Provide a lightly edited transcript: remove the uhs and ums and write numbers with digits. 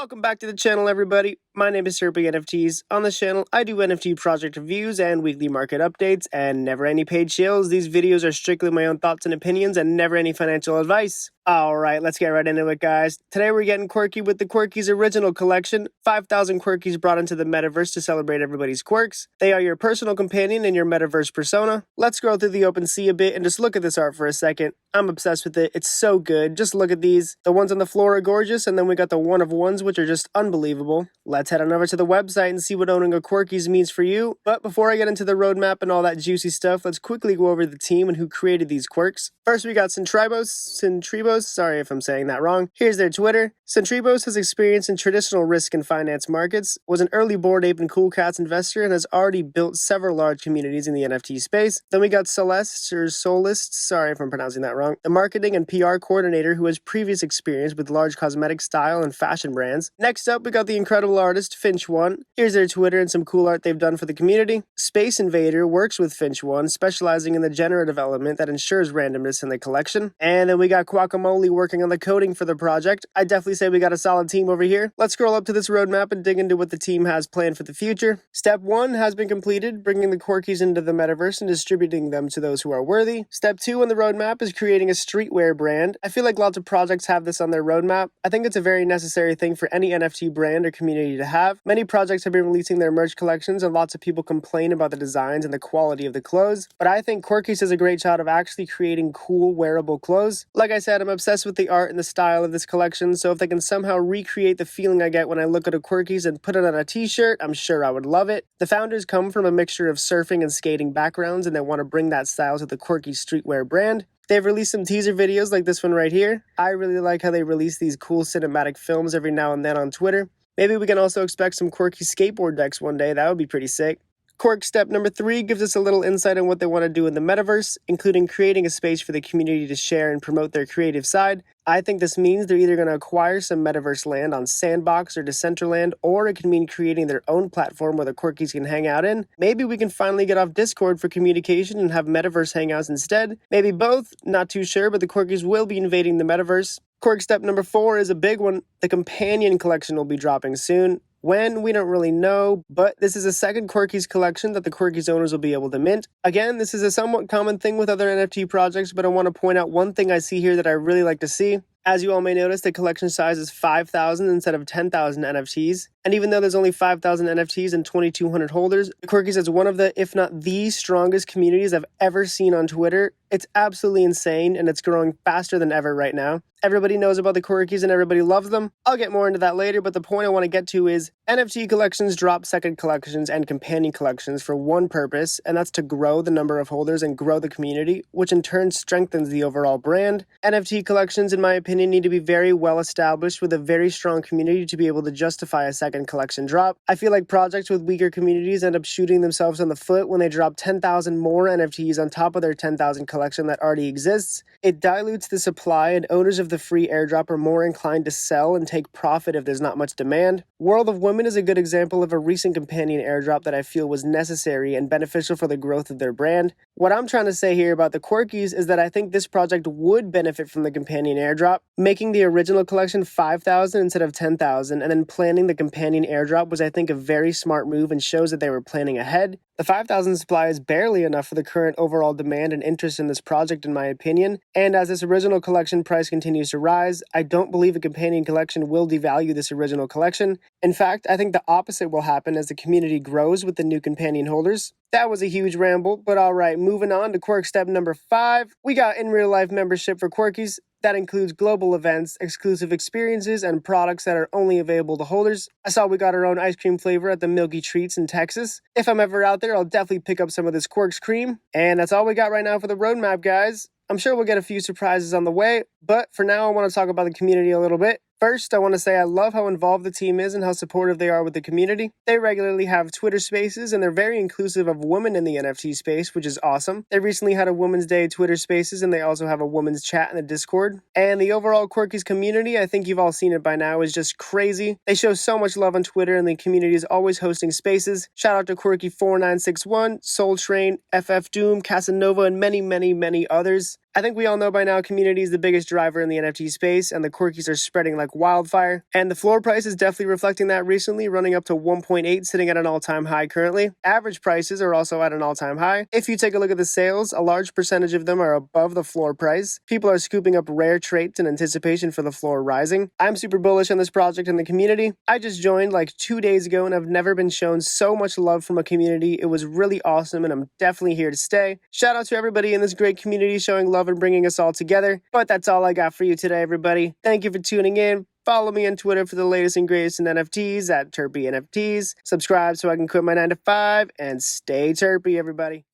Welcome back to the channel, everybody. My name is Serping NFTs. On this channel, I do NFT project reviews and weekly market updates, and never any paid shills. These videos are strictly my own thoughts and opinions, and never any financial advice. Alright, let's get right into it, guys. Today we're getting quirky with the Quirkies Original collection. 5,000 Quirkies brought into the metaverse to celebrate everybody's quirks. They are your personal companion in your metaverse persona. Let's scroll through the OpenSea a bit and just look at this art for a second. I'm obsessed with it. It's so good. Just look at these. The ones on the floor are gorgeous, and then we got the one-of-ones, which are just unbelievable. Let's head on over to the website and see what owning a Quirkies means for you. But before I get into the roadmap and all that juicy stuff, let's quickly go over the team and who created these quirks. First, we got Centribos, sorry if I'm saying that wrong. Here's their Twitter. Centribos has experience in traditional risk and finance markets, was an early Bored Ape and Cool Cats investor, and has already built several large communities in the NFT space. Then we got Solist, sorry if I'm pronouncing that wrong, the marketing and PR coordinator who has previous experience with large cosmetic style and fashion brands. Next up, we got the incredible artist Finch1. Here's their Twitter and some cool art they've done for the community. Space Invader works with Finch1, specializing in the generative element that ensures randomness in the collection. And then we got Guacamole working on the coding for the project. I definitely say we got a solid team over here. Let's scroll up to this roadmap and dig into what the team has planned for the future. Step 1 has been completed, bringing the Quirkies into the metaverse and distributing them to those who are worthy. Step 2 on the roadmap is creating a streetwear brand. I feel like lots of projects have this on their roadmap. I think it's a very necessary thing for any NFT brand or community to have. Many projects have been releasing their merch collections, and lots of people complain about the designs and the quality of the clothes, but I think Quirkies does a great job of actually creating cool, wearable clothes. Like I said, I'm obsessed with the art and the style of this collection, so if they can somehow recreate the feeling I get when I look at a Quirkies and put it on a t-shirt, I'm sure I would love it. The founders come from a mixture of surfing and skating backgrounds, and they want to bring that style to the Quirkies streetwear brand. They've released some teaser videos like this one right here. I really like how they release these cool cinematic films every now and then on Twitter. Maybe we can also expect some quirky skateboard decks one day. That would be pretty sick. Quirk step number 3 gives us a little insight on what they want to do in the metaverse, including creating a space for the community to share and promote their creative side. I think this means they're either going to acquire some metaverse land on Sandbox or Decentraland, or it can mean creating their own platform where the Quirkies can hang out in. Maybe we can finally get off Discord for communication and have metaverse hangouts instead. Maybe both, not too sure, but the Quirkies will be invading the metaverse. Quirk step number 4 is a big one. The companion collection will be dropping soon. When, we don't really know, but this is a second Quirkies collection that the Quirkies owners will be able to mint. Again, this is a somewhat common thing with other NFT projects, but I want to point out one thing I see here that I really like to see. As you all may notice, the collection size is 5,000 instead of 10,000 NFTs. And even though there's only 5,000 NFTs and 2,200 holders, the Quirkies has one of the, if not the strongest communities I've ever seen on Twitter. It's absolutely insane, and it's growing faster than ever right now. Everybody knows about the Quirkies and everybody loves them. I'll get more into that later, but the point I want to get to is NFT collections drop second collections and companion collections for one purpose, and that's to grow the number of holders and grow the community, which in turn strengthens the overall brand. NFT collections, in my opinion, need to be very well established with a very strong community to be able to justify a second collection drop. I feel like projects with weaker communities end up shooting themselves in the foot when they drop 10,000 more NFTs on top of their 10,000 collection that already exists. It dilutes the supply, and owners of the free airdrop are more inclined to sell and take profit if there's not much demand. World of Women is a good example of a recent companion airdrop that I feel was necessary and beneficial for the growth of their brand. What I'm trying to say here about the Quirkies is that I think this project would benefit from the companion airdrop. Making the original collection 5,000 instead of 10,000 and then planning the companion airdrop was, I think, a very smart move and shows that they were planning ahead. The 5,000 supply is barely enough for the current overall demand and interest in this project, in my opinion, and as this original collection price continues to rise, I don't believe a companion collection will devalue this original collection. In fact, I think the opposite will happen as the community grows with the new companion holders. That was a huge ramble, but alright, moving on to quirk step number 5. We got in real life membership for Quirkies. That includes global events, exclusive experiences, and products that are only available to holders. I saw we got our own ice cream flavor at the Milky Treats in Texas. If I'm ever out there, I'll definitely pick up some of this Quirks cream. And that's all we got right now for the roadmap, guys. I'm sure we'll get a few surprises on the way, but for now I want to talk about the community a little bit. First, I want to say I love how involved the team is and how supportive they are with the community. They regularly have Twitter spaces, and they're very inclusive of women in the NFT space, which is awesome. They recently had a Women's Day Twitter spaces, and they also have a women's chat in the Discord. And the overall Quirkies community, I think you've all seen it by now, is just crazy. They show so much love on Twitter, and the community is always hosting spaces. Shout out to Quirky4961, Soul Train, FF Doom, Casanova, and many, many, many others. I think we all know by now community is the biggest driver in the NFT space, and the Quirkies are spreading like wildfire. And the floor price is definitely reflecting that recently, running up to 1.8, sitting at an all-time high currently. Average prices are also at an all-time high. If you take a look at the sales, a large percentage of them are above the floor price. People are scooping up rare traits in anticipation for the floor rising. I'm super bullish on this project and the community. I just joined like 2 days ago, and I've never been shown so much love from a community. It was really awesome, and I'm definitely here to stay. Shout out to everybody in this great community showing love and bringing us all together. But that's all I got for you today, everybody. Thank you for tuning in. Follow me on Twitter for the latest and greatest in NFTs at TerpyNFTs. Subscribe so I can quit my 9 to 5 and stay terpy, everybody.